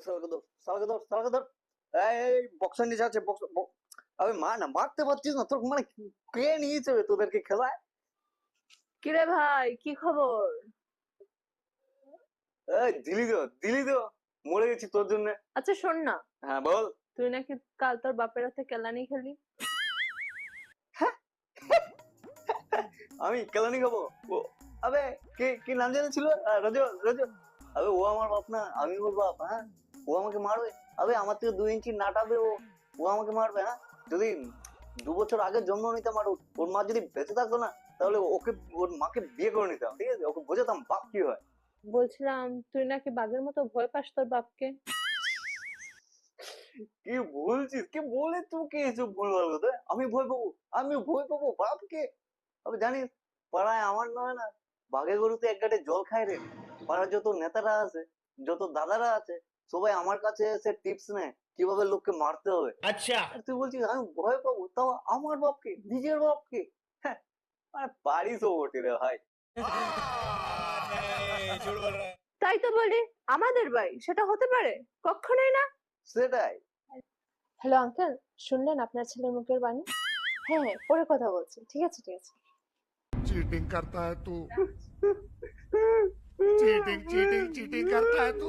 শালাকে ধর, শালাকে ধর, শালাকে ধর। এই বক্সার নিচে আছে, আবে মা না, মারতে পারছিস না? তোর মানে কে নিয়েছে রে তোদেরকে খেলায়? কিরে ভাই, কি খবর? এই দিলি তো, মরে গেছি তোর জন্য। আচ্ছা শোন না, হ্যাঁ বল। তুই নাকি কাল তোর বাপের হাতে কেলানি খেলি। আমি কেলানি খাবো? ও, আবে কে কি নাম জানা ছিল? রজো, রজো। আবে ও আমার বাপ না, আমি ওর বাপ। হ্যাঁ, ও আমাকে মারবে? আবে আমার থেকে 2 ইঞ্চি নাটাবে ও, ও আমাকে মারবে? হ্যাঁ, যদি 2 বছর আগে জন্ম নিতাম আর ওর মা যদি বেঁচে থাকতো না, তাহলে ওকে, ওর মাকে বিয়ে করে নিতাম, ঠিক আছে? ওকে বোঝাতাম বাপ কি হয়। বলছিলাম তুই নাকি বাঘের মতো ভয় পাস তোর বাপকে। কি বলছিস? কে বলে তোকে এসব ভুলভাল কথা? আমি ভয় পাবো? আমি ভয় পাবো বাপকে? তবে জানিস, পাড়ায় আমার নয় না, বাঘে গরুতে এক গাঁটে জল খায় রে। পাড়ার যত নেতারা আছে, যত দাদারা আছে, সবাই আমার কাছে এসে টিপস নেয় কিভাবে লোককে মারতে হবে। अच्छा। আর তুই বলছিস আমি ভয় পাবো? তাও আমার বাপকে, নিজের বাপকে? হ্যাঁ, আর পারিস ও বটে রে ভাই। नहीं, झूठ बोल रहा है। তাই তো বলি, আমাদের বাড়ি সেটা হতে পারে? কখনোই না। সেটাই। হ্যালো আঙ্কেল, শুনলেন আপনার ছেলের মুখের বাণী? হ্যাঁ হ্যাঁ, পরে কথা বলছি। ঠিক আছে ঠিক আছে। चीटिंग करता है तू चीटिंग चीटिंग चीटिंग करता है तू